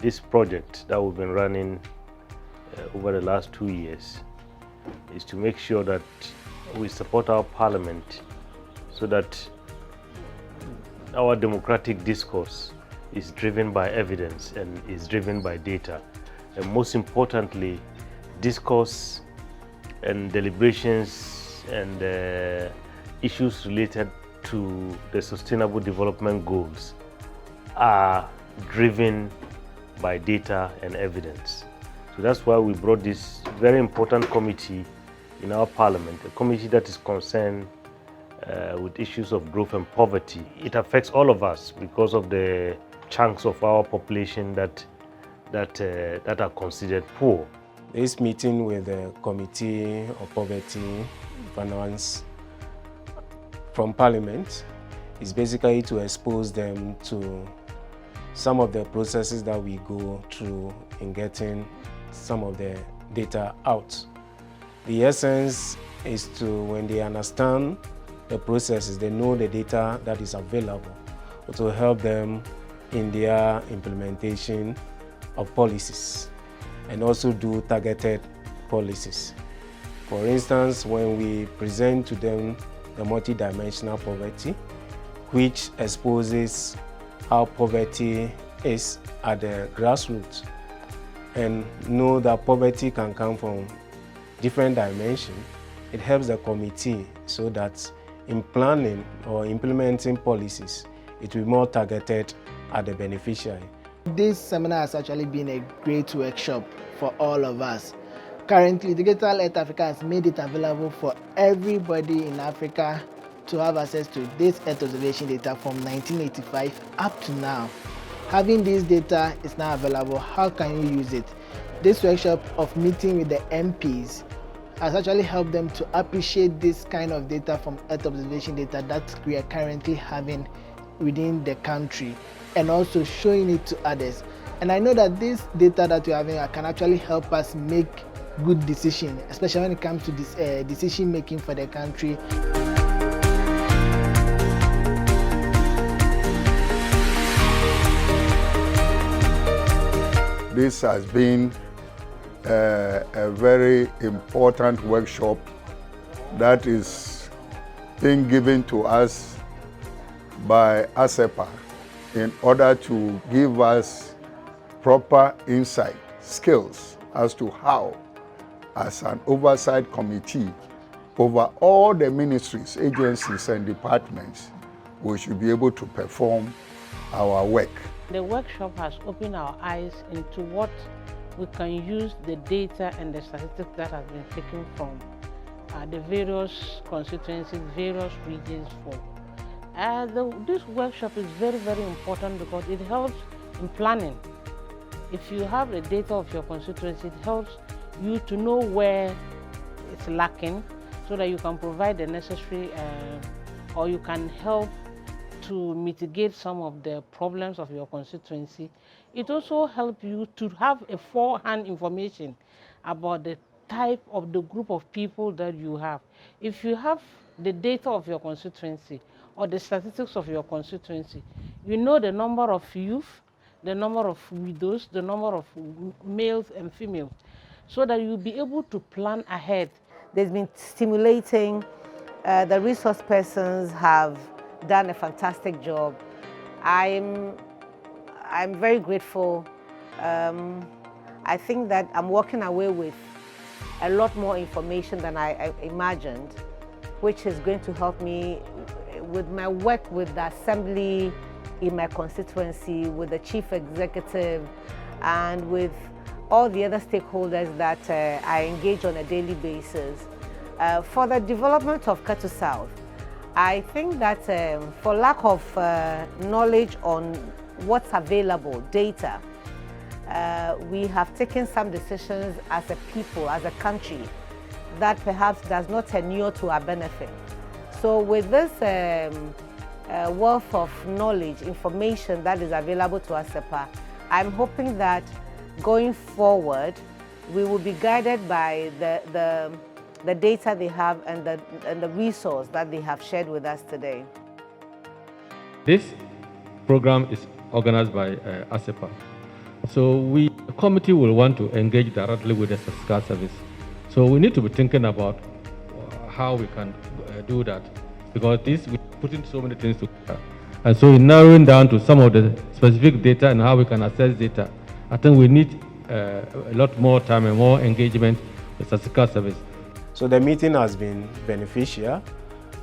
this project that we've been running over the last 2 years is to make sure that we support our parliament so that our democratic discourse is driven by evidence and is driven by data. And most importantly, discourse and deliberations and issues related to the Sustainable Development Goals are driven by data and evidence. So that's why we brought this very important committee in our parliament, a committee that is concerned with issues of growth and poverty. It affects all of us because of the chunks of our population that are considered poor. This meeting with the Committee of Poverty Finance from Parliament is basically to expose them to some of the processes that we go through in getting some of the data out. The essence is to, when they understand the processes, they know the data that is available, to help them in their implementation of policies and also do targeted policies. For instance, when we present to them the multidimensional poverty, which exposes how poverty is at the grassroots, and know that poverty can come from different dimensions, it helps the committee so that in planning or implementing policies, it will be more targeted at the beneficiary. This seminar has actually been a great workshop for all of us. Currently, Digital Earth Africa has made it available for everybody in Africa to have access to this Earth observation data from 1985 up to now. Having this data is now available, how can you use it? This workshop of meeting with the MPs has actually helped them to appreciate this kind of data from Earth observation data that we are currently having within the country, and also showing it to others. And I know that this data that we're having can actually help us make good decisions, especially when it comes to this decision making for the country. This has been a very important workshop that is being given to us by ASEPA in order to give us proper insight, skills as to how, as an oversight committee over all the ministries, agencies and departments, we should be able to perform our work. The workshop has opened our eyes into what we can use the data and the statistics that have been taken from the various constituencies, various regions for. This workshop is very, very important because it helps in planning. If you have the data of your constituency, it helps you to know where it's lacking so that you can provide the necessary or you can help to mitigate some of the problems of your constituency. It also helps you to have a forehand information about the type of the group of people that you have. If you have the data of your constituency or the statistics of your constituency, you know the number of youth, the number of widows, the number of males and females, so that you'll be able to plan ahead. There's been stimulating, the resource persons have done a fantastic job. I'm very grateful. I think that I'm walking away with a lot more information than I imagined, which is going to help me with my work with the assembly in my constituency, with the chief executive, and with all the other stakeholders that I engage on a daily basis. For the development of Ketu South, I think that for lack of knowledge on what's available, data, we have taken some decisions as a people, as a country, that perhaps does not inure to our benefit. So with this wealth of knowledge, information that is available to ASEPA, I'm hoping that going forward, we will be guided by the data they have and the resource that they have shared with us today. This program is organized by ASEPA So the committee will want to engage directly with the statistical service. So we need to be thinking about how we can do that, because we're putting so many things together. And so in narrowing down to some of the specific data and how we can access data, I think we need a lot more time and more engagement with statistical service. So the meeting has been beneficial.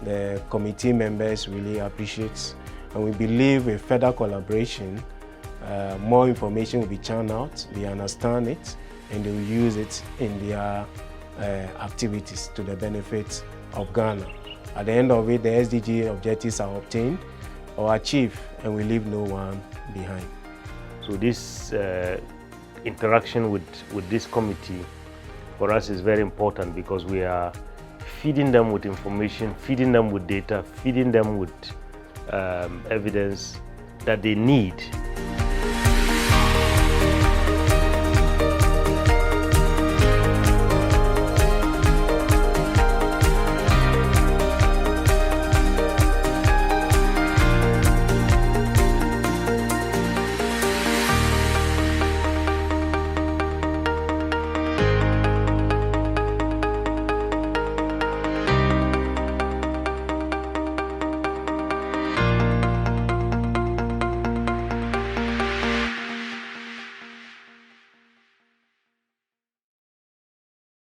The committee members really appreciate, and we believe with further collaboration, more information will be churned out, they understand it, and they will use it in their activities to the benefit of Ghana. At the end of it, the SDG objectives are obtained or achieved, and we leave no one behind. So this interaction with this committee for us is very important, because we are feeding them with information, feeding them with data, feeding them with evidence that they need